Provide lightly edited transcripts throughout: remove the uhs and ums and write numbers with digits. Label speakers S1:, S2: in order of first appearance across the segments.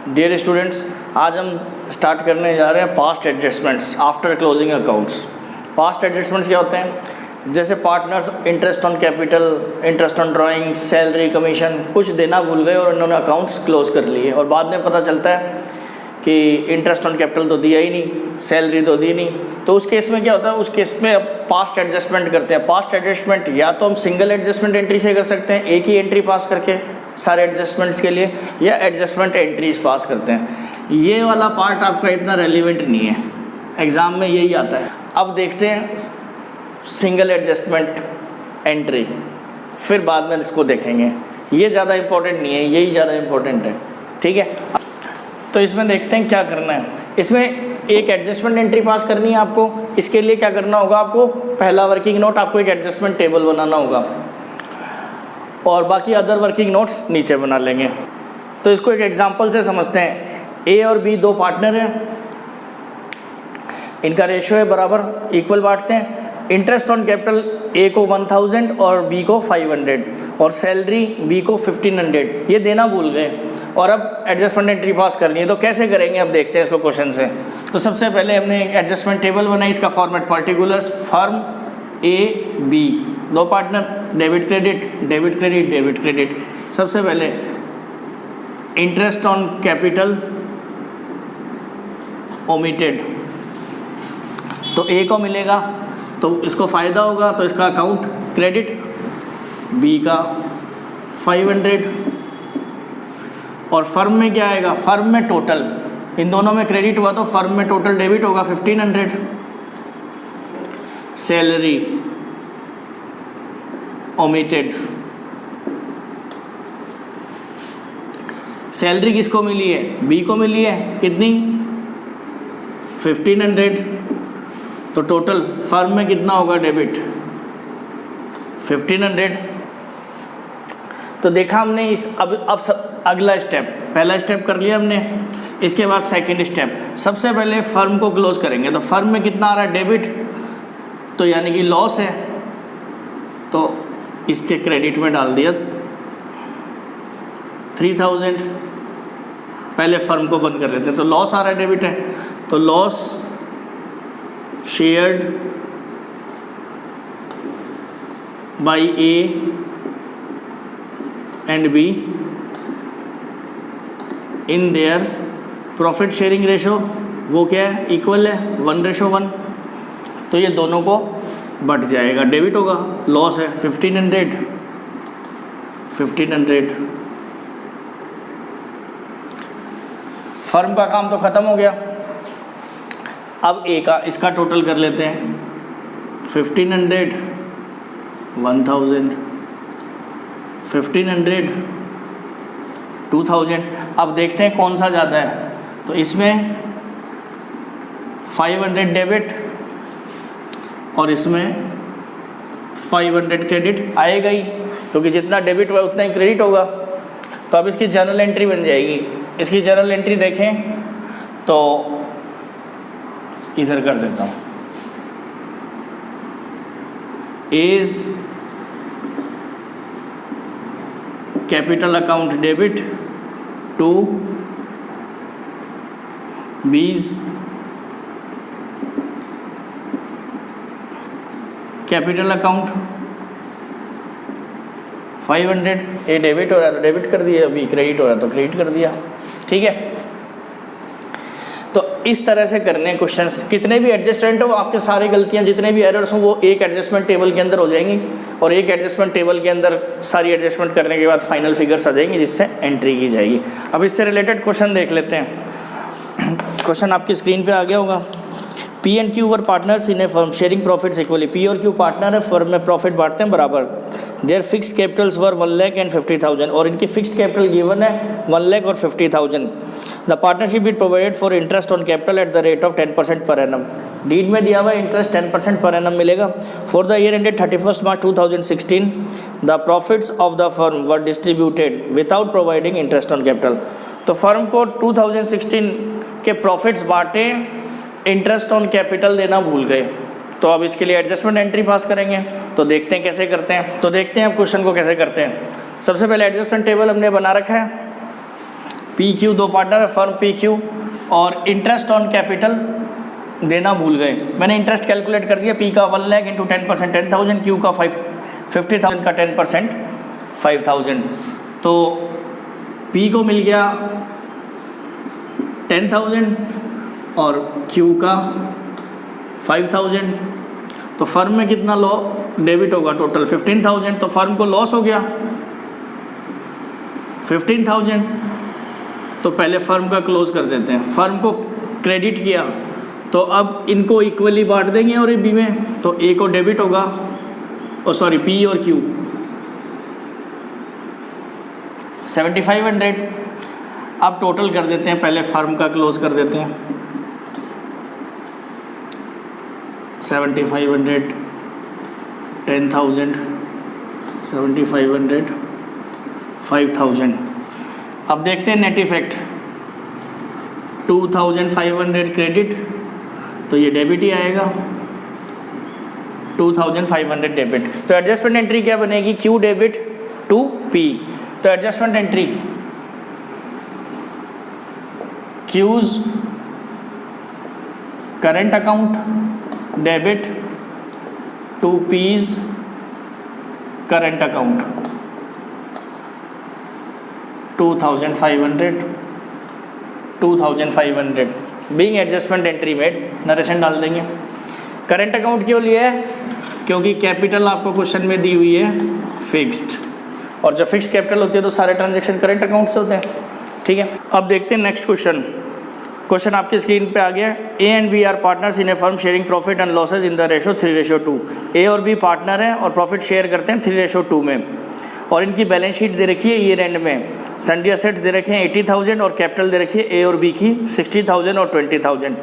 S1: Dear students, आज हम start करने जा रहे हैं past adjustments after closing accounts. Past adjustments क्या होते हैं? जैसे partners interest on capital, interest on drawing, salary, commission कुछ देना भूल गए और उन्होंने अकाउंट्स क्लोज कर लिए और बाद में पता चलता है कि इंटरेस्ट ऑन कैपिटल तो दिया ही नहीं, सैलरी तो दी नहीं। तो उस केस में क्या होता है? उस केस में अब पास्ट एडजस्टमेंट करते हैं। पास्ट एडजस्टमेंट या तो हम सिंगल एडजस्टमेंट एंट्री से कर सकते हैं, एक ही एंट्री पास करके सारे एडजस्टमेंट्स के लिए, या एडजस्टमेंट एंट्रीज पास करते हैं। ये वाला पार्ट आपका इतना रेलिवेंट नहीं है, एग्ज़ाम में यही आता है। अब देखते हैं सिंगल एडजस्टमेंट एंट्री, फिर बाद में इसको देखेंगे। ये ज़्यादा इम्पोर्टेंट नहीं है, यही ज़्यादा इम्पोर्टेंट है, ठीक है। तो इसमें देखते हैं क्या करना है। इसमें एक एडजस्टमेंट एंट्री पास करनी है आपको। इसके लिए क्या करना होगा आपको? पहला वर्किंग नोट, आपको एक एडजस्टमेंट टेबल बनाना होगा और बाकी अदर वर्किंग नोट्स नीचे बना लेंगे। तो इसको एक एग्जांपल से समझते हैं। ए और बी दो पार्टनर हैं, इनका रेशियो है बराबर, इक्वल बांटते हैं। इंटरेस्ट ऑन कैपिटल ए को 1000 और बी को 500 और सैलरी बी को 1500, ये देना भूल गए और अब एडजस्टमेंट एंट्री पास करनी है। तो कैसे करेंगे अब देखते हैं इसको क्वेश्चन से। तो सबसे पहले हमने एक एडजस्टमेंट टेबल बनाई, इसका format particulars, firm A B, दो partner, debit credit, debit credit, debit credit. सबसे पहले इंटरेस्ट ऑन कैपिटल ओमिटेड, तो ए को मिलेगा तो इसको फ़ायदा होगा, तो इसका अकाउंट क्रेडिट, बी का 500 और फर्म में क्या आएगा? फर्म में टोटल, इन दोनों में क्रेडिट हुआ तो फर्म में टोटल डेबिट होगा 1500। सैलरी ओमिटेड, सैलरी किसको मिली है? बी को मिली है, कितनी? 1500, तो टोटल फर्म में कितना होगा डेबिट? 1500। तो देखा हमने इस अब अगला स्टेप, पहला स्टेप कर लिया हमने। इसके बाद सेकंड स्टेप, सबसे पहले फर्म को क्लोज करेंगे। तो फर्म में कितना आ रहा है? डेबिट, तो यानी कि लॉस है, तो इसके क्रेडिट में डाल दिया 3000। पहले फर्म को बंद कर लेते हैं। तो लॉस आ रहा है, डेबिट है, तो loss shared by A and be in their profit sharing ratio, वो क्या है? इक्वल है, 1:1। तो ये दोनों को बढ़ जाएगा, डेबिट होगा, लॉस है 1500। फर्म का काम तो ख़त्म हो गया। अब ए का, इसका टोटल कर लेते हैं, 1500, 1000, 1500, 2000। अब देखते हैं कौन सा ज़्यादा है। तो इसमें 500 डेबिट और इसमें 500 क्रेडिट आएगा ही, क्योंकि जितना डेबिट हुआ उतना ही क्रेडिट होगा। तो अब इसकी जर्नल एंट्री बन जाएगी। इसकी जर्नल एंट्री देखें तो इधर कर देता हूँ, A's capital account debit to B's capital account 500। A debit हो रहा है तो डेबिट कर दिया, अभी क्रेडिट हो रहा है तो क्रेडिट कर दिया, ठीक है। तो इस तरह से करने क्वेश्चंस। कितने भी एडजस्टमेंट हो, आपके सारी गलतियां, जितने भी एरर्स हो, वो एक एडजस्टमेंट टेबल के अंदर हो जाएंगी और एक एडजस्टमेंट टेबल के अंदर सारी एडजस्टमेंट करने के बाद फाइनल फिगर्स आ जाएंगी, जिससे एंट्री की जाएगी। अब इससे रिलेटेड क्वेश्चन देख लेते हैं। क्वेश्चन आपकी स्क्रीन पे आ गया होगा। P and Q were partners in a firm sharing profits equally. P और क्यू पार्टनर है, फर्म में प्रॉफिट बांटते हैं बराबर। देयर फिक्स्ड कैपिटल्स वर 1,50,000 और इनकी फिक्स्ड कैपिटल गिवन है 1,50,000। The partnership is provided for interest on capital at the rate of 10% per annum. Deed में दिया हुआ इंटरेस्ट 10% पर एनम मिलेगा। For the year ended 31 March 2016 the profits of the firm were distributed without providing interest on capital. तो firm को 2016 के profits बांटे, interest on capital देना भूल गए। तो अब इसके लिए एडजस्टमेंट एंट्री पास करेंगे। तो देखते हैं कैसे करते हैं। तो देखते हैं अब क्वेश्चन को कैसे करते हैं। सबसे पहले एडजस्टमेंट टेबल हमने बना रखा है। पी क्यू दो पार्टनर है, फर्म पी क्यू, और इंटरेस्ट ऑन कैपिटल देना भूल गए। मैंने इंटरेस्ट कैलकुलेट कर दिया, पी का 1 लाख इंटू 10% 10,000, क्यू का 50,000 का 10% 5,000। तो पी को मिल गया 10,000 और क्यू का 5,000। तो फर्म में कितना डेबिट होगा टोटल 15,000। तो फर्म को लॉस हो गया 15,000। तो पहले फर्म का क्लोज कर देते हैं। फर्म को क्रेडिट किया तो अब इनको इक्वली बांट देंगे और बी में, तो ए को डेबिट होगा, पी और क्यू 7,500। अब टोटल कर देते हैं, पहले फर्म का क्लोज कर देते हैं। 7,500 10,000 7,500 5,000। अब देखते हैं नेट इफेक्ट। 2,500 क्रेडिट, तो ये डेबिट ही आएगा, 2,500 डेबिट। तो एडजस्टमेंट एंट्री क्या बनेगी, क्यू डेबिट टू पी। तो adjustment entry Q's current account debit to P's current account 2,500 being adjustment entry made. Narration डाल देंगे। करंट अकाउंट क्यों लिया है, क्योंकि कैपिटल आपको क्वेश्चन में दी हुई है फिक्स्ड, और जब फिक्स्ड कैपिटल होती है तो सारे ट्रांजैक्शन करंट अकाउंट से होते हैं। ठीक है, अब देखते हैं नेक्स्ट क्वेश्चन। क्वेश्चन आपकी स्क्रीन पे आ गया। A and B are partners in a firm sharing profit and losses in the ratio 3:2। A और बी पार्टनर हैं और प्रॉफिट शेयर करते हैं 3:2 में, और इनकी बैलेंस शीट दे रखी है ईयर एंड में। सन्डी असेट्स दे रखे हैं 80,000 और कैपिटल दे रखी है ए और बी की 60,000 और 20,000।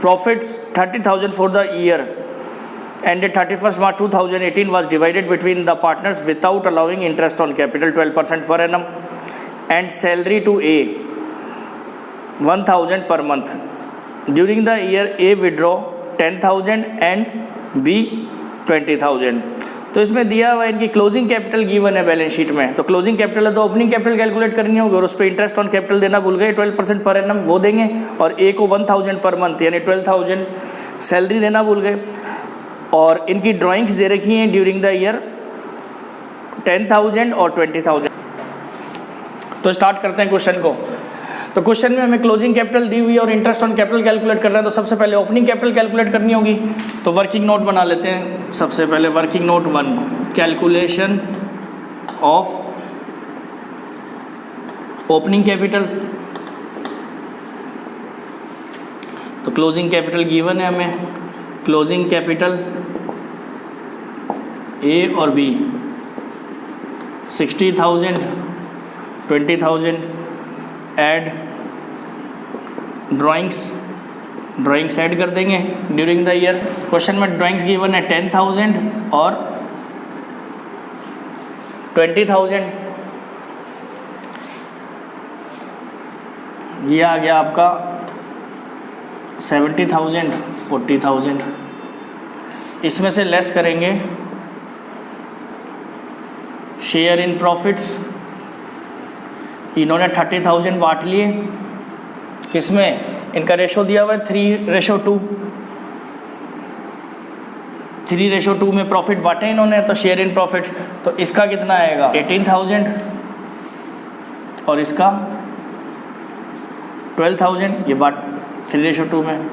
S1: Profits 30,000 for the year ended 31st March 2018 was divided between the partners without allowing interest on capital 12% per annum and salary to A 1,000 per month. During the year A withdraw 10,000 and B 20,000। तो इसमें दिया हुआ इनकी closing capital given है balance sheet में। तो closing capital है तो ओपनिंग कैपिटल कैलकुलेट करनी होगी, और उस पर इंटरेस्ट ऑन कैपिटल देना भूल गए, 12% पर एनम वो देंगे, और ए को 1,000 पर मंथ यानी 12,000 सैलरी देना भूल गए। और इनकी ड्राइंग्स दे रखी हैं ड्यूरिंग द ईयर 10,000 और 20,000। तो स्टार्ट करते हैं क्वेश्चन को। तो क्वेश्चन में हमें क्लोजिंग कैपिटल दी हुई है और इंटरेस्ट ऑन कैपिटल कैलकुलेट करना है। तो सबसे पहले ओपनिंग कैपिटल कैलकुलेट करनी होगी। तो वर्किंग नोट बना लेते हैं। सबसे पहले working note 1, calculation of opening capital. तो क्लोजिंग कैपिटल गिवन है हमें। क्लोजिंग कैपिटल ए और बी 60,000 20,000 ऐड ड्राइंग्स ऐड कर देंगे ड्यूरिंग द ईयर। क्वेश्चन में ड्राइंग्स गिवन है 10,000 और 20,000। ये आ गया आपका 70,000 40,000। इसमें से लेस करेंगे शेयर इन प्रॉफिट्स। इन्होंने 30,000 बांट लिए, किसमें, इनका रेशो दिया हुआ है 3:2। 3:2 में प्रॉफिट बांटे इन्होंने, तो शेयर इन प्रॉफिट्स। तो इसका कितना आएगा 18,000 और इसका 12,000, ये बांट 3:2 में।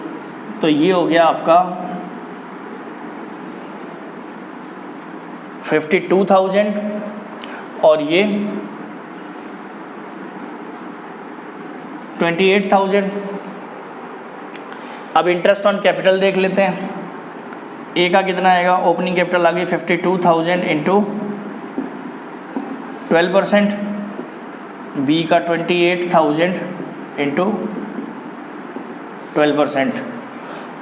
S1: तो ये हो गया आपका 52,000 और ये 28,000। अब इंटरेस्ट ऑन कैपिटल देख लेते हैं। ए का कितना आएगा, ओपनिंग कैपिटल आ गई 52,000 इंटू 12%, बी का 28,000 इंटू 12%।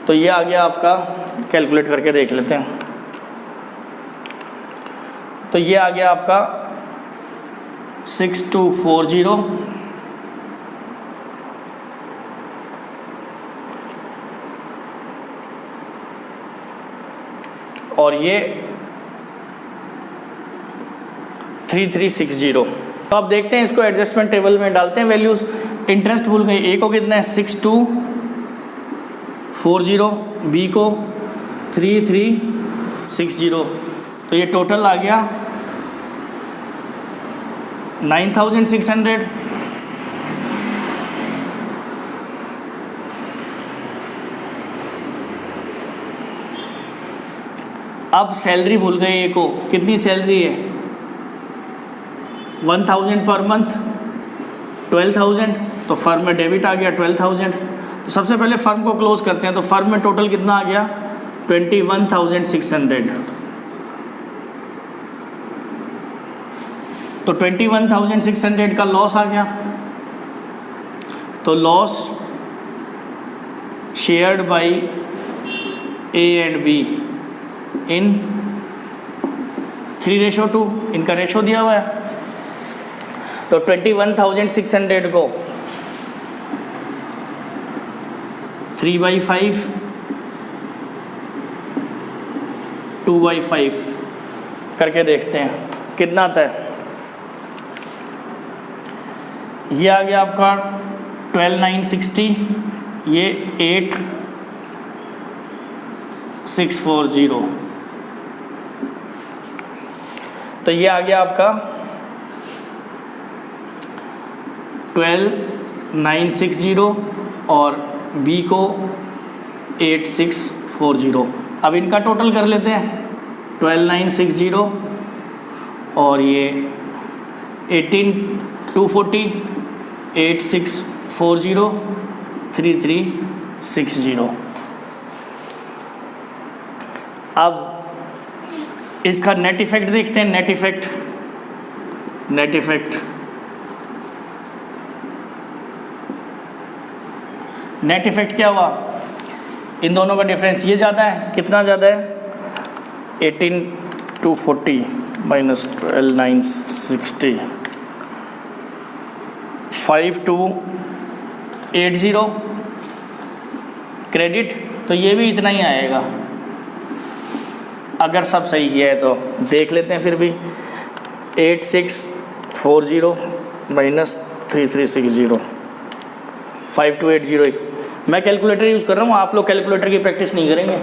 S1: तो ये आ गया आपका, कैलकुलेट करके देख लेते हैं। तो ये आ गया आपका 6240 और ये 3360। तो अब देखते हैं इसको एडजस्टमेंट टेबल में डालते हैं वैल्यूज़। इंटरेस्ट भूल गए, ए को कितना है 6240, बी को 3360, तो ये टोटल आ गया 9600। अब सैलरी भूल गए ए को, कितनी सैलरी है 1000 पर मंथ, 12000, तो फर्म में डेबिट आ गया 12000। तो सबसे पहले फर्म को क्लोज करते हैं, तो फर्म में टोटल कितना आ गया 21600। तो 21600 का लॉस आ गया, तो loss shared by A and be in 3:2, इनका रेशो दिया हुआ है। तो 21600 को 3/5 2/5 करके देखते हैं कितना आता है। ये आ गया आपका 12960, ये 8640, तो ये आ गया आपका 12960 और बी को 8640। अब इनका टोटल कर लेते हैं, 12960 और ये 18240, 8640, 3360। अब इसका नेट इफेक्ट देखते हैं। नेट इफेक्ट क्या हुआ, इन दोनों का डिफरेंस ये ज़्यादा है, कितना ज़्यादा है 18240 माइनस 12960, 5280 क्रेडिट, तो ये भी इतना ही आएगा अगर सब सही किया है। तो देख लेते हैं फिर भी 8640 माइनस 3360, 5280। मैं कैलकुलेटर यूज़ कर रहा हूँ, आप लोग कैलकुलेटर की प्रैक्टिस नहीं करेंगे,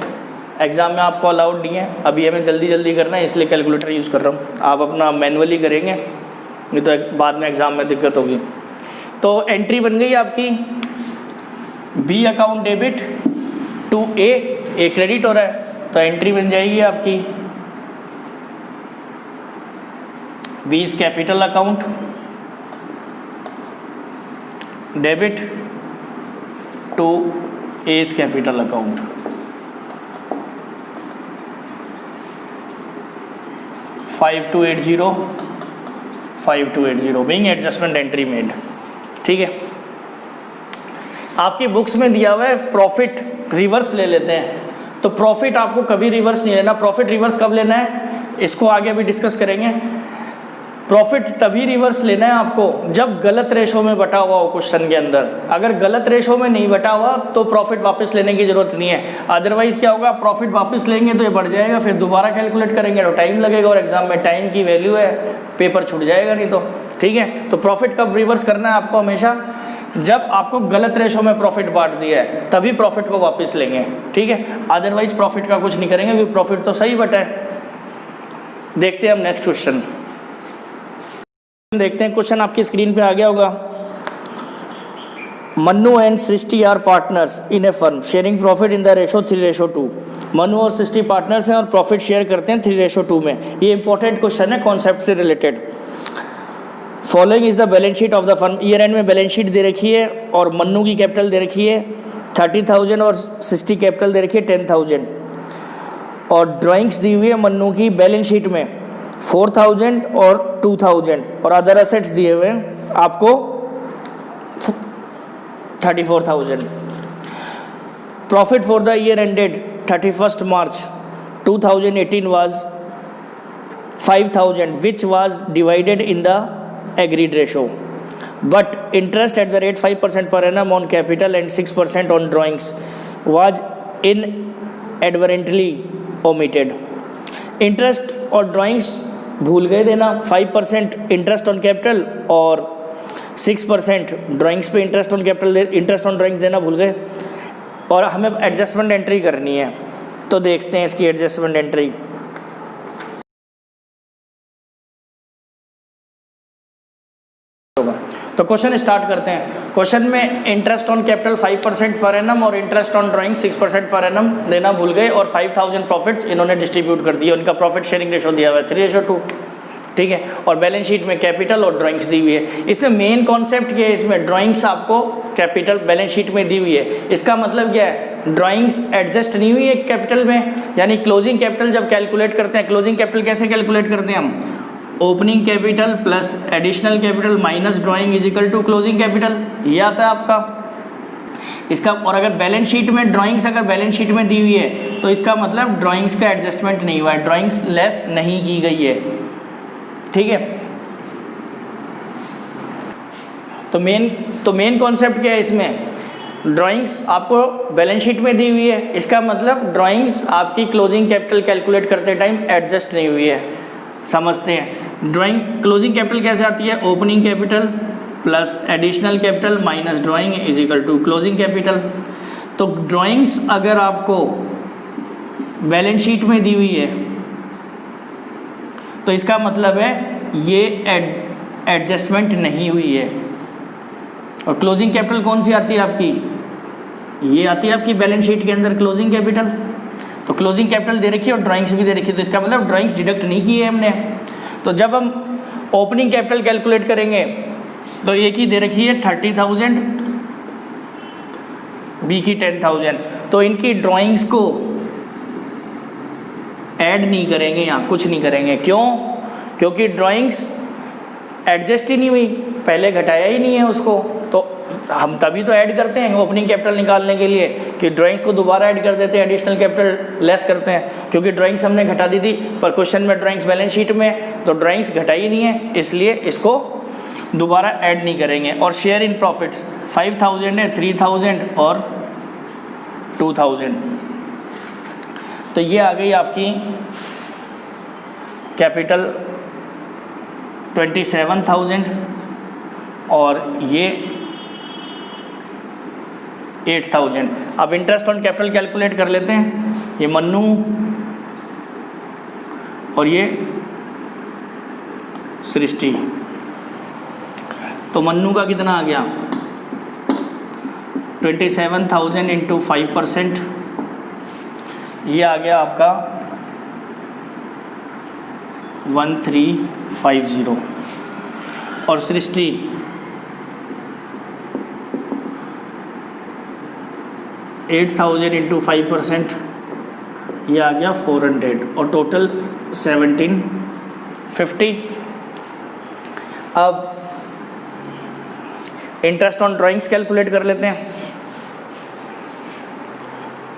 S1: एग्ज़ाम में आपको अलाउड नहीं है, अभी हमें जल्दी करना है इसलिए कैलकुलेटर यूज़ कर रहा हूँ। आप अपना मैनुअली करेंगे, नहीं तो बाद में एग्ज़ाम में दिक्कत होगी। तो एंट्री बन गई आपकी, B account debit to A credit हो रहा है, तो एंट्री बन जाएगी आपकी B's capital account debit to A's capital account. $5280 being adjustment entry made. ठीक है, आपकी बुक्स में दिया हुआ है प्रॉफिट रिवर्स ले लेते हैं, तो प्रॉफिट आपको कभी रिवर्स नहीं लेना। प्रॉफिट रिवर्स कब लेना है इसको आगे भी डिस्कस करेंगे। प्रॉफिट तभी रिवर्स लेना है आपको जब गलत रेशो में बटा हुआ हो क्वेश्चन के अंदर। अगर गलत रेशो में नहीं बटा हुआ तो प्रॉफिट वापस लेने की जरूरत नहीं है। अदरवाइज क्या होगा, प्रॉफिट वापस लेंगे तो ये बढ़ जाएगा, फिर दोबारा कैलकुलेट करेंगे तो टाइम लगेगा, और एग्जाम में टाइम की वैल्यू है, पेपर छूट जाएगा नहीं तो। ठीक है, तो प्रॉफिट कब रिवर्स करना है आपको, हमेशा जब आपको गलत रेशो में प्रॉफिट बांट दिया है तभी प्रॉफिट को वापस लेंगे। ठीक है, अदरवाइज प्रॉफिट का कुछ नहीं करेंगे क्योंकि प्रॉफिट तो सही बटा है। देखते हैं हम नेक्स्ट क्वेश्चन। देखते हैं क्वेश्चन आपकी स्क्रीन पे आ गया होगा। Mannu and Srishti are partners in a firm sharing profit in the ratio 3:2। Mannu और सृष्टि पार्टनर्स हैं और प्रॉफिट शेयर करते हैं 3:2 में। ये इंपॉर्टेंट क्वेश्चन है, कॉन्सेप्ट से related. Following is the balance sheet of the firm. Year and में बैलेंस शीट दे रखी है और मन्नू की कैपिटल दे रखी है 30,000 और सृष्टि कैपिटल दे रखी है 10,000, और ड्राइंग्स दी हुई है मन्नू की बैलेंस शीट में 4,000 और 2,000, और अदर एसेट्स दिए हुए हैं आपको 34,000। Profit for the year ended 31st March 2018 was 5,000 which was divided in the agreed ratio, but interest at the rate 5% per annum on capital and 6% on drawings was inadvertently omitted। Interest और drawings भूल गए देना, 5% interest on capital और 6% drawings पे interest on capital, interest on drawings देना भूल गए, और हमें एडजस्टमेंट एंट्री करनी है। तो देखते हैं इसकी एडजस्टमेंट एंट्री। तो क्वेश्चन स्टार्ट करते हैं। क्वेश्चन में interest on capital 5% per annum और interest on drawing 6% per annum देना भूल गए, और 5000 प्रॉफिट्स इन्होंने डिस्ट्रीब्यूट कर दिए। उनका प्रॉफिट शेयरिंग रेशो दिया हुआ है 3:2, ठीक है। और बैलेंस शीट में कैपिटल और ड्राइंग्स दी हुई है। इसमें मेन कॉन्सेप्ट क्या है, इसमें ड्राइंग्स आपको कैपिटल बैलेंस शीट में दी हुई है। इसका मतलब क्या है, ड्राइंग्स एडजस्ट नहीं हुई है कैपिटल में, यानी क्लोजिंग कैपिटल जब कैलकुलेट करते हैं, क्लोजिंग कैपिटल कैसे कैलकुलेट करते हैं हम, opening capital plus additional capital minus drawing is equal to closing capital, ये आता है आपका इसका। और अगर बैलेंस शीट में ड्राइंग्स अगर बैलेंस शीट में दी हुई है तो इसका मतलब ड्राइंग्स का एडजस्टमेंट नहीं हुआ है, ड्राइंग्स लेस नहीं की गई है, ठीक है। तो मेन कॉन्सेप्ट क्या है इसमें, ड्राइंग्स आपको बैलेंस शीट में दी हुई है, इसका मतलब ड्राइंग्स आपकी क्लोजिंग कैपिटल कैलकुलेट करते टाइम एडजस्ट नहीं हुई है। समझते हैं ड्राइंग क्लोजिंग कैपिटल कैसे आती है, opening capital plus additional capital minus drawing is equal to closing capital. तो ड्राइंग्स अगर आपको बैलेंस शीट में दी हुई है तो इसका मतलब है ये एडजस्टमेंट नहीं हुई है। और क्लोजिंग कैपिटल कौन सी आती है आपकी, ये आती है आपकी बैलेंस शीट के अंदर क्लोजिंग कैपिटल। तो क्लोजिंग कैपिटल दे रखी है और ड्राइंग्स भी दे रखी है, तो इसका मतलब ड्राइंग्स डिडक्ट नहीं की है हमने। तो जब हम ओपनिंग कैपिटल कैलकुलेट करेंगे तो ए की दे रखी है 30,000, बी की 10,000, तो इनकी ड्राइंग्स को ऐड नहीं करेंगे, यहाँ कुछ नहीं करेंगे। क्यों? क्योंकि ड्राइंग्स एडजस्ट ही नहीं हुई, पहले घटाया ही नहीं है उसको। तो हम तभी तो ऐड करते हैं ओपनिंग कैपिटल निकालने के लिए कि ड्राइंग को दोबारा ऐड कर देते हैं, एडिशनल कैपिटल लेस करते हैं, क्योंकि ड्राइंग्स हमने घटा दी थी। पर क्वेश्चन में ड्राइंग्स बैलेंस शीट में तो ड्राइंग्स घटाई नहीं है, इसलिए इसको दोबारा ऐड नहीं करेंगे। और शेयर इन प्रॉफिट्स 5,000 है, 3,000 और 2,000। तो ये आ गई आपकी कैपिटल 27,000 और ये 8,000। अब इंटरेस्ट ऑन कैपिटल कैलकुलेट कर लेते हैं। ये मन्नू और ये सृष्टि। तो मन्नू का कितना आ गया, 27,000 इंटू 5%, ये आ गया आपका 1350। और सृष्टि 8,000 इंटू 5%, ये आ गया 400 और टोटल 1750। अब इंटरेस्ट ऑन ड्राइंग्स कैलकुलेट कर लेते हैं।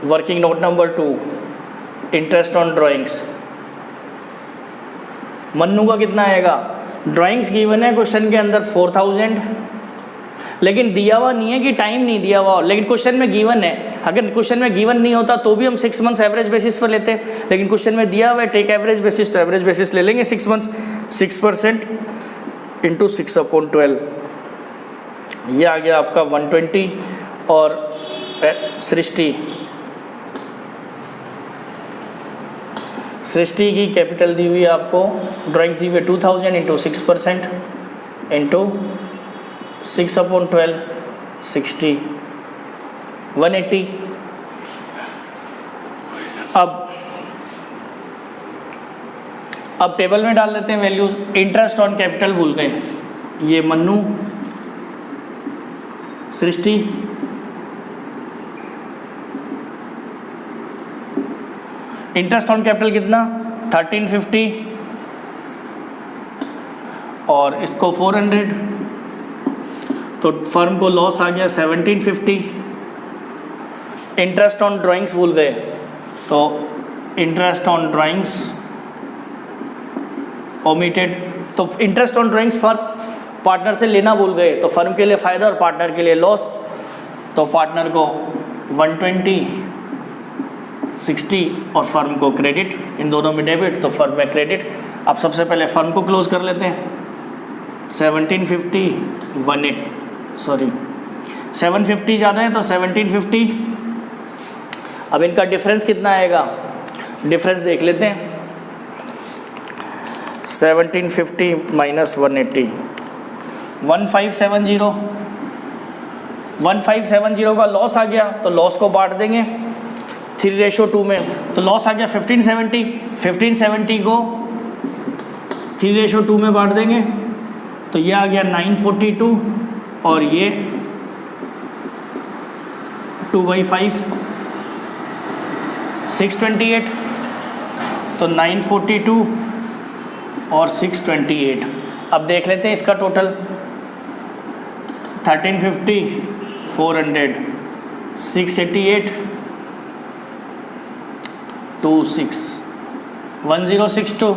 S1: Working note number 2, interest on drawings. Mannu का कितना आएगा, ड्राइंग्स गिवन है क्वेश्चन के अंदर 4,000, लेकिन दिया हुआ नहीं है कि टाइम नहीं दिया हुआ, लेकिन क्वेश्चन में गिवन है। अगर क्वेश्चन में गिवन नहीं होता तो भी हम 6 मंथ्स एवरेज बेसिस पर लेते, लेकिन क्वेश्चन में दिया हुआ है टेक एवरेज बेसिस, तो एवरेज बेसिस ले लेंगे 6 मंथ्स। 6% इंटू 6/12, ये आ गया आपका 120। और सृष्टि की कैपिटल दी हुई है आपको, ड्राइंग्स दी हुई है 2,000 इंटू 6% इंटू 6/12, 60, 180। अब टेबल में डाल देते हैं वैल्यूज। इंटरेस्ट ऑन कैपिटल भूल गए, ये मन्नू, सृष्टि, इंटरेस्ट ऑन कैपिटल कितना 1350 और इसको 400, तो फर्म को लॉस आ गया 1750। इंटरेस्ट ऑन ड्राइंग्स भूल गए, तो इंटरेस्ट ऑन ड्राइंग्स ओमिटेड। तो इंटरेस्ट ऑन ड्राइंग्स पार्टनर से लेना भूल गए, तो फर्म के लिए फ़ायदा और पार्टनर के लिए लॉस। तो पार्टनर को 120, 60 और फर्म को क्रेडिट, इन दोनों में डेबिट तो फर्म में क्रेडिट। अब सबसे पहले फर्म को क्लोज कर लेते हैं। 1750 750 ज़्यादा है तो 1750। अब इनका डिफरेंस कितना आएगा, डिफरेंस देख लेते हैं। 1750 माइनस 180 1570 का लॉस आ गया, तो लॉस को बांट देंगे 3:2 में, तो लॉस आ गया 1570 को 3:2 में बांट देंगे, तो ये आ गया 942 और ये 2/5 628, तो 942 और 628। अब देख लेते हैं इसका टोटल 1350 400 688 26 1062।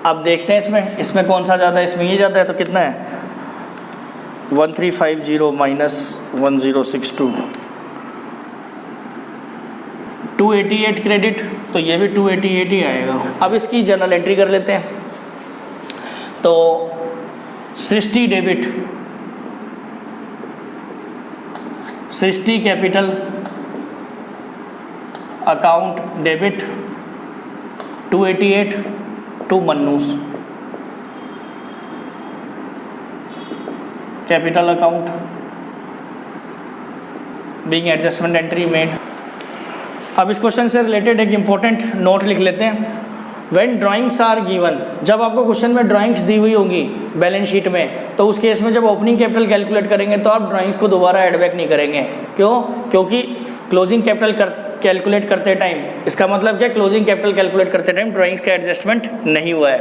S1: अब देखते हैं इसमें कौन सा ज़्यादा है, इसमें ये ज़्यादा है, तो कितना है 1350 माइनस 1062 288 क्रेडिट, तो ये भी 288 ही आएगा। अब इसकी जर्नल एंट्री कर लेते हैं। तो Srishti debit, Srishti capital account debit 288 to Mannu's capital account being adjustment entry made. अब इस क्वेश्चन से रिलेटेड एक इम्पोर्टेंट नोट लिख लेते हैं। व्हेन ड्राइंग्स आर गिवन, जब आपको क्वेश्चन में ड्राइंग्स दी हुई होंगी बैलेंस शीट में, तो उस केस में जब ओपनिंग कैपिटल कैलकुलेट करेंगे तो आप ड्राइंग्स को दोबारा ऐड बैक नहीं करेंगे। क्यों? क्योंकि क्लोजिंग कैपिटल कैलकुलेट करते टाइम, इसका मतलब क्या, क्लोजिंग कैपिटल कैलकुलेट करते टाइम ड्राइंग्स का एडजस्टमेंट नहीं हुआ है।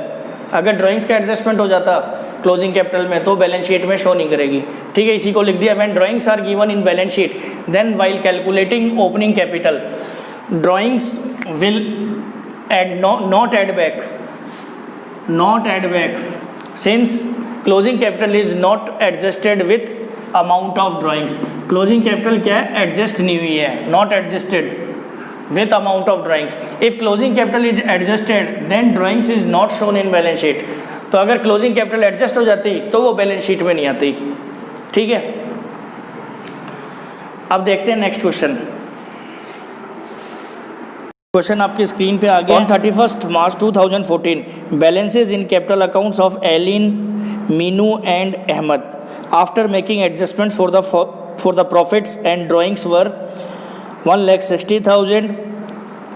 S1: अगर ड्राइंग्स का एडजस्टमेंट हो जाता क्लोजिंग कैपिटल में तो बैलेंस शीट में शो नहीं करेगी। ठीक है, इसी को लिख दिया। When drawings are given in balance sheet then while calculating opening capital drawings will not add back since closing capital is not adjusted with amount of drawings। closing capital क्या है, adjust नहीं हुई है, not adjusted with amount of drawings। if closing capital is adjusted then drawings is not shown in balance sheet। तो अगर closing capital adjust हो जाती तो वो बैलेंस शीट में नहीं आती। ठीक है, अब देखते हैं नेक्स्ट क्वेश्चन। क्वेश्चन आपकी स्क्रीन पे आ गया। On 31 March 2014 balances in capital accounts of Elin, Meenu and Ahmed after making adjustments for the profits and drawings were 1,60,000,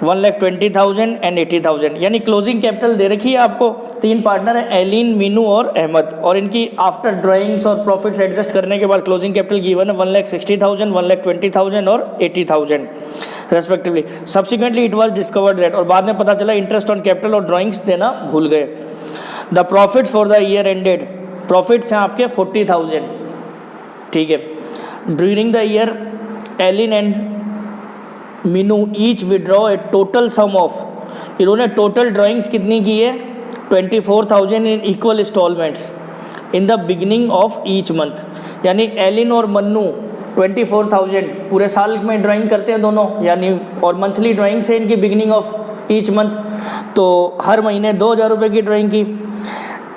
S1: 1,20,000 and 80,000। यानी क्लोजिंग कैपिटल दे रखी है आपको, तीन पार्टनर है एलिन, मीनू और अहमद, और इनकी आफ्टर ड्राइंग्स और प्रॉफिट्स एडजस्ट करने के बाद क्लोजिंग कैपिटल गिवन है 1,60,000, 1,20,000 और 80,000 respectively. Subsequently it was discovered that, और बाद में पता चला इंटरेस्ट ऑन कैपिटल और ड्राइंग्स देना भूल गए। The profits for the year ended, profits हैं आपके 40,000। ठीक है, during the year Elin and Meenu each withdraw a total sum of, इन्होंने टोटल ड्राइंग्स कितनी की है 24,000 in equal installments in the beginning of each month. यानी एलिन और मन्नू 24,000 पूरे साल में ड्राइंग करते हैं दोनों, यानी और मंथली ड्राइंग से इनकी बिगिनिंग ऑफ ईच मंथ, तो हर महीने 2,000 रुपये की ड्राइंग की।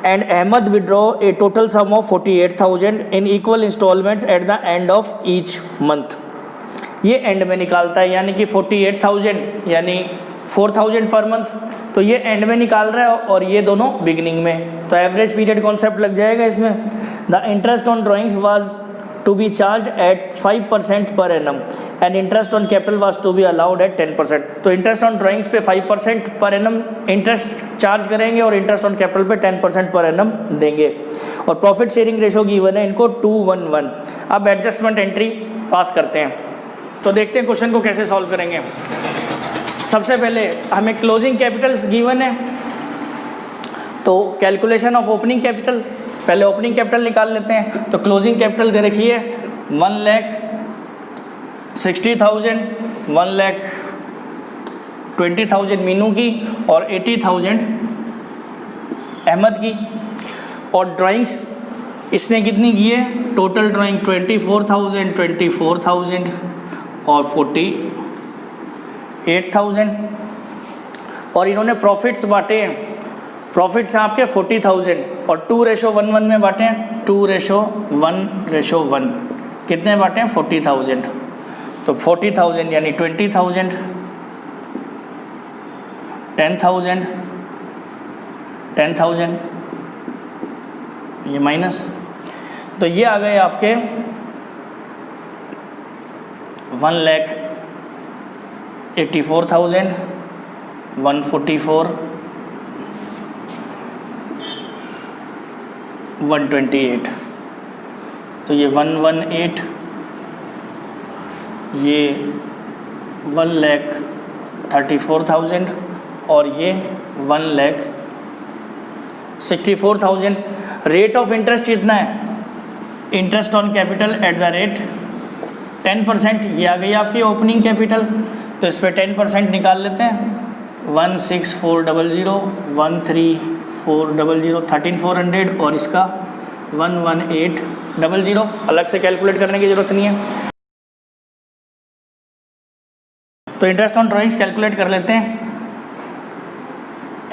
S1: And Ahmed withdraw a total sum of 48,000 in equal installments at the end of each month. ये एंड में निकालता है, यानी कि 48,000 यानी 4,000 पर मंथ, तो ये एंड में निकाल रहा है और ये दोनों बिगिनिंग में, तो एवरेज पीरियड कॉन्सेप्ट लग जाएगा इसमें। The interest on drawings was to be charged at 5% per annum and interest on capital was to be allowed at 10%। तो इंटरेस्ट ऑन ड्राइंग्स पे 5% पर एनम इंटरेस्ट चार्ज करेंगे और interest on capital पे 10% per annum देंगे, और profit sharing ratio given है इनको 2:1:1। अब एडजस्टमेंट एंट्री पास करते हैं, तो देखते हैं क्वेश्चन को कैसे सॉल्व करेंगे। सबसे पहले हमें क्लोजिंग कैपिटल्स गिवन है, तो कैलकुलेशन ऑफ ओपनिंग कैपिटल, पहले ओपनिंग कैपिटल निकाल लेते हैं। तो क्लोजिंग कैपिटल दे रखी है 1,60,000, 1,20,000 मीनू की और 80,000 अहमद की, और ड्राइंग्स इसने कितनी की है, टोटल ड्राइंग 24,000, 24,000 और 48,000, और इन्होंने प्रॉफिट्स बांटे हैं प्रॉफिट्स हैं आपके 40,000 और 2:1 में बांटें, 2:1:1 कितने बांटें 40,000, तो 40,000 यानी 20,000, 10,000, 10,000 ये माइनस, तो ये आ गए आपके 1,84,000, 144, 128, तो ये 118, ये 1,34,000 और ये 1,64,000। रेट ऑफ इंटरेस्ट कितना है, interest on capital at the rate 10%, ये आ गई आपकी ओपनिंग कैपिटल, तो इस पर 10% निकाल लेते हैं। 16400, 13400, 13,400 और इसका 11800, अलग से कैलकुलेट करने की ज़रूरत नहीं है। तो इंटरेस्ट ऑन ड्राइंग्स कैलकुलेट कर लेते हैं।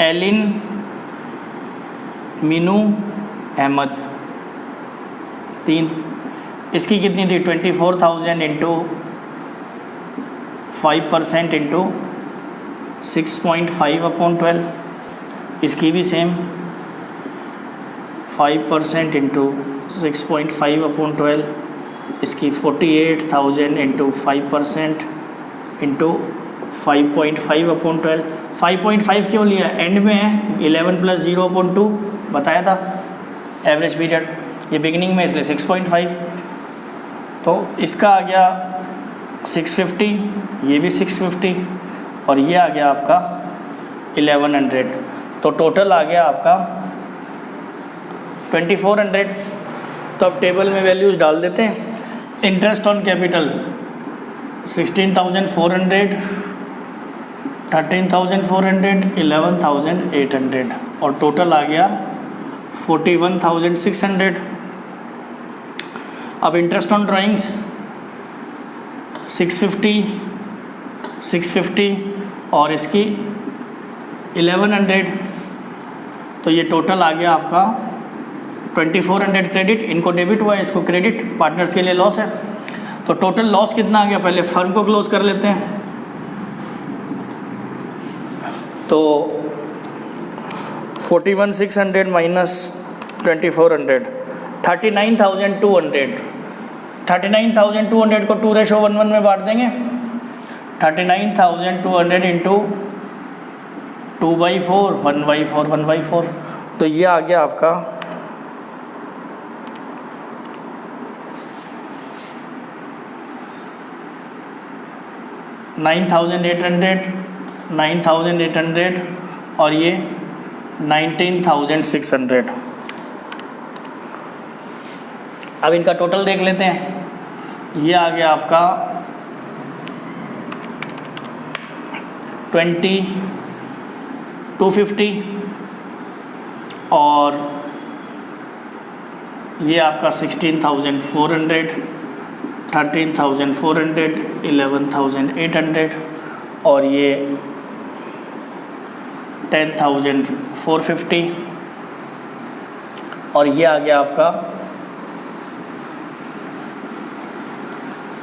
S1: एलिन, मीनू, अहमद, 3, इसकी कितनी थी 24,000 इंटू 5% इंटू 6.5/12, इसकी भी सेम 5% इंटू 6.5/12, इसकी 48,000 इंटू 5% इंटू 5.5/12। 5.5 क्यों लिया, एंड में है, 11 + 0/2 बताया था एवरेज पीरियड, ये बिगिनिंग में इसलिए 6.5, तो इसका आ गया 650, ये भी 650 और ये आ गया आपका 1100, तो टोटल आ गया आपका 2400। तो अब टेबल में वैल्यूज़ डाल देते हैं। इंटरेस्ट ऑन कैपिटल 16,400, 13,400, 11,800 और टोटल आ गया 41,600। अब इंटरेस्ट ऑन ड्राइंग्स 650 और इसकी 1100, तो ये टोटल आ गया आपका 2400 क्रेडिट, इनको डेबिट हुआ है, इसको क्रेडिट, पार्टनर्स के लिए लॉस है। तो टोटल लॉस कितना आ गया, पहले फर्म को क्लोज कर लेते हैं। तो 41,600 माइनस 2400, 39,200, 39,200 को 2:1 में बांट देंगे। 39,200 इंटू 2/4, 1/4, 1/4, तो ये आ गया आपका 9,800, 9,800 और ये 19,600। अब इनका टोटल देख लेते हैं। ये आ गया आपका 20,250 और ये आपका 16,400, 13,400, 11,800 और ये 10,450 और ये आ गया आपका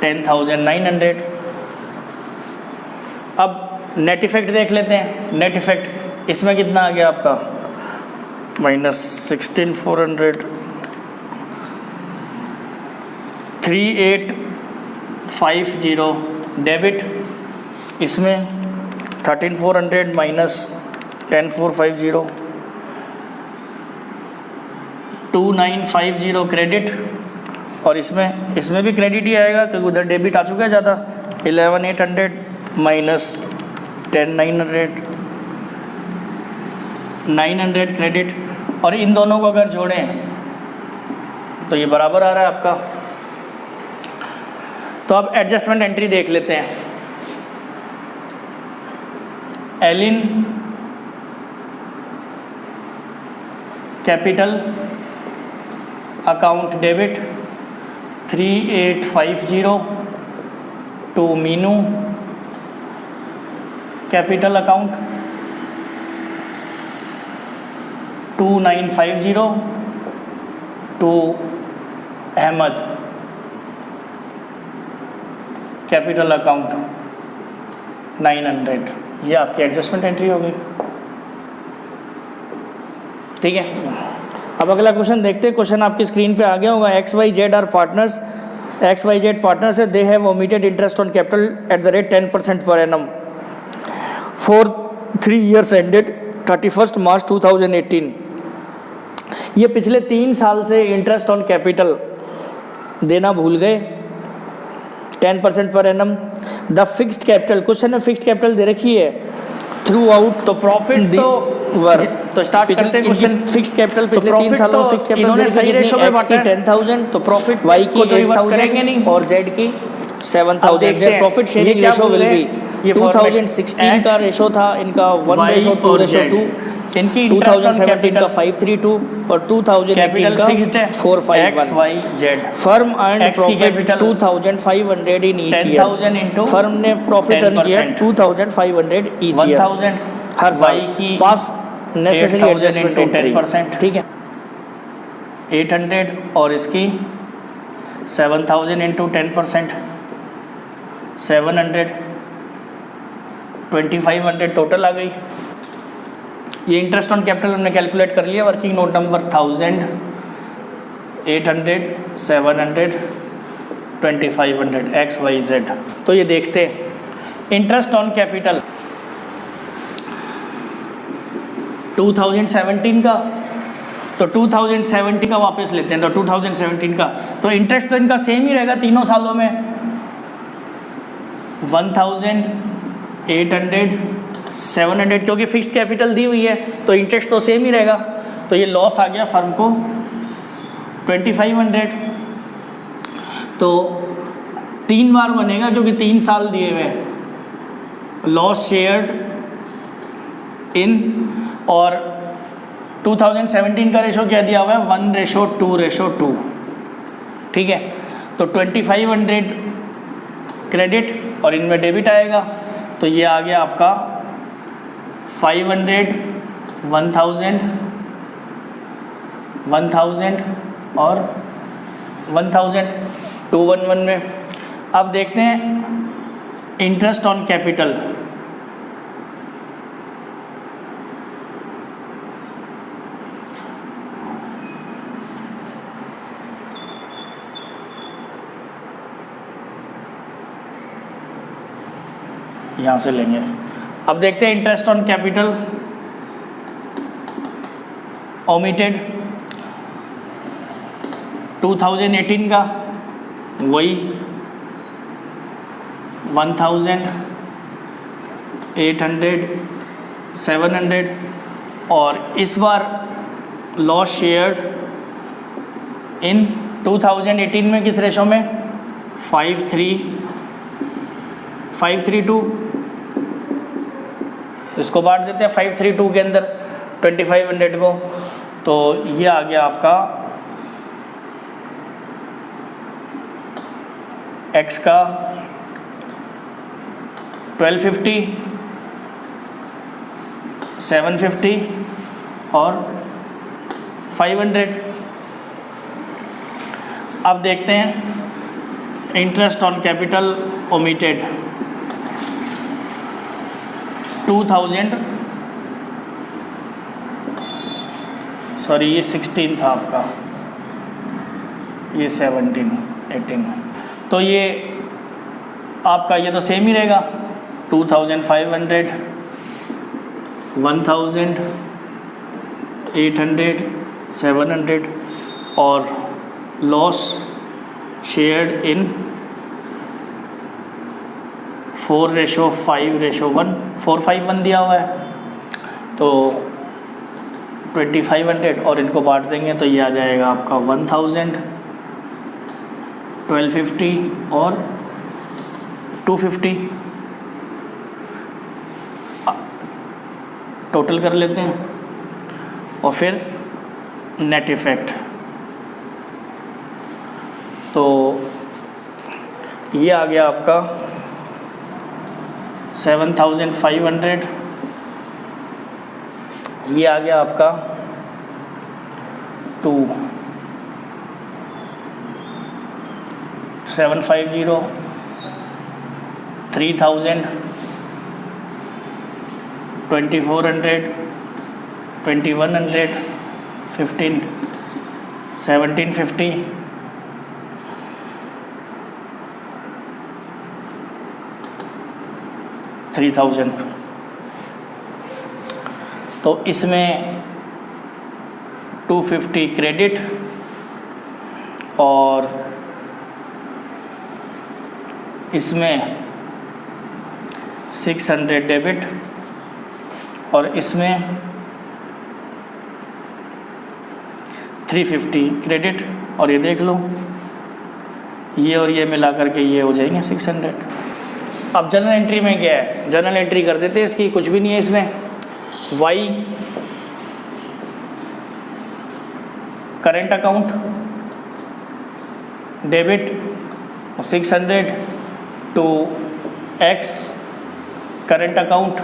S1: 10,900। अब नेट इफेक्ट देख लेते हैं। नेट इफेक्ट इसमें कितना आ गया आपका -16,400, 3,850 डेबिट, इसमें 13,400 माइनस 10,450, 2,950 क्रेडिट और इसमें भी क्रेडिट ही आएगा क्योंकि उधर डेबिट आ चुका है ज़्यादा। 11,800 माइनस 10,900, 900 क्रेडिट और इन दोनों को अगर जोड़ें तो ये बराबर आ रहा है आपका। तो अब एडजस्टमेंट एंट्री देख लेते हैं। Elin capital account debit 3,850 to Meenu capital account 2950 to Ahmed capital account 900, ये आपकी एडजस्टमेंट एंट्री हो गई। ठीक है, अब अगला क्वेश्चन देखते हैं। क्वेश्चन आपकी स्क्रीन पे आ गया होगा। XYZ are partners, XYZ partners है, they have omitted interest on capital at the rate 10% per annum for 3 years ended 31 March 2018। ये पिछले 3 साल से इंटरेस्ट ऑन कैपिटल देना भूल गए 10% per annum. The fixed capital, question में फिक्स्ड कैपिटल दे रखी है थ्रू आउट, तो प्रॉफिट तो स्टार्ट करते हैं क्वेश्चन। फिक्स्ड कैपिटल पिछले 3 सालों में फिक्स्ड कैपिटल इन्होंने सही रेशो में बांटा है 10,000, तो प्रॉफिट y की 8,000 करेंगे नहीं और z की 7,000। Profit sharing ratio will be, ये 2016 का रेशो था इनका 1:2:2, इनकी 2017 का 532 और 2018 का 451। Firm earn profit 2,500 in each year. Firm ने प्रॉफिट अर्न किया 2,500 ईच ईयर हर साल। Pass necessary adjustment to 10%। ठीक है, 800 और इसकी 7,000 इंटू 10%, 700, 2,500 टोटल आ गई। ये इंटरेस्ट ऑन कैपिटल हमने कैलकुलेट कर लिया। Working note number 1000, 800, 700, 2,500 XYZ। तो ये देखते हैं इंटरेस्ट ऑन कैपिटल 2017 का, तो 2017 का वापस लेते हैं। तो 2017 का तो इंटरेस्ट तो इनका सेम ही रहेगा तीनों सालों में, 1,000, 800, 700, क्योंकि फिक्स्ड कैपिटल दी हुई है तो इंटरेस्ट तो सेम ही रहेगा। तो ये लॉस आ गया फर्म को 2,500। तो 3 बार बनेगा क्योंकि 3 साल दिए हुए। लॉस शेयर्ड इन, और 2017 का रेशो क्या दिया हुआ है 1:2:2। ठीक है, तो 2,500 क्रेडिट और इनमें डेबिट आएगा। तो ये आ गया आपका 500, 1,000, 1,000 और 1,000 211 में। अब देखते हैं इंटरेस्ट ऑन कैपिटल। यहाँ से लेंगे। अब देखते हैं इंटरेस्ट ऑन कैपिटल ओमिटेड 2018 का, वही 1,000, 800, 700 और इस बार लॉस शेयर्ड इन 2018 में किस रेशो में 5:3:2। इसको बांट देते हैं 5:3:2 के अंदर 2,500 को। तो ये आ गया आपका x का 1,250, 750 और 500। अब देखते हैं interest on capital omitted 2,000, sorry ये 16 था आपका, ये 17, 18। तो ये आपका ये तो सेम ही रहेगा 2,500, 1,000, 800, 700 और लॉस शेयर्ड इन 4:5:1, 451 दिया हुआ है। तो 2,500 और इनको बांट देंगे तो ये आ जाएगा आपका 1,000, 1,250 और 250। टोटल कर लेते हैं और फिर नेट इफ़ेक्ट। तो ये आ गया आपका 7,500, ये आ गया आपका 2 750 3000 2400 2100 15 1750 3000। तो इसमें 250 क्रेडिट और इसमें 600 डेबिट और इसमें 350 क्रेडिट। और ये देख लो, ये और ये मिला करके ये हो जाएंगे 600। अब जनरल एंट्री में क्या है, जनरल एंट्री कर देते हैं इसकी, कुछ भी नहीं है इसमें। Y current account debit 600 to X current account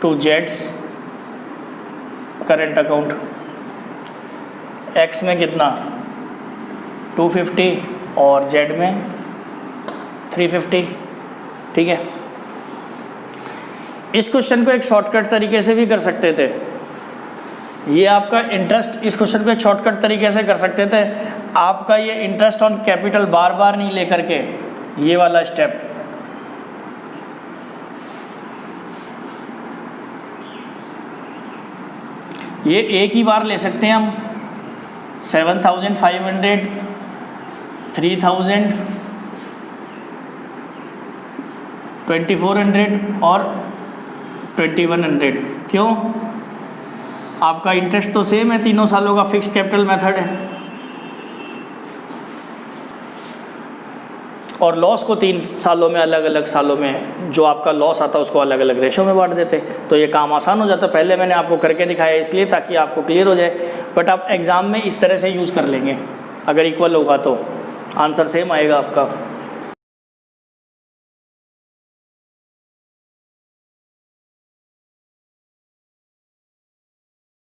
S1: to जेड्स करेंट अकाउंट। एक्स में कितना 250 और जेड में 350। ठीक है, इस क्वेश्चन को एक शॉर्टकट तरीके से भी कर सकते थे। ये आपका इंटरेस्ट, इस क्वेश्चन को एक शॉर्टकट तरीके से कर सकते थे। आपका ये इंटरेस्ट ऑन कैपिटल बार बार नहीं लेकर के ये वाला स्टेप, ये एक ही बार ले सकते हैं हम। 7500 3000 2400 और 2100। क्यों? आपका इंटरेस्ट तो सेम है, तीनों सालों का फिक्स्ड कैपिटल मेथड है। और लॉस को 3 सालों में, अलग अलग सालों में जो आपका लॉस आता है उसको अलग अलग रेशो में बांट देते, तो ये काम आसान हो जाता। पहले मैंने आपको करके दिखाया इसलिए ताकि आपको क्लियर हो जाए, बट आप एग्ज़ाम में इस तरह से यूज़ कर लेंगे। अगर इक्वल होगा तो आंसर सेम आएगा आपका।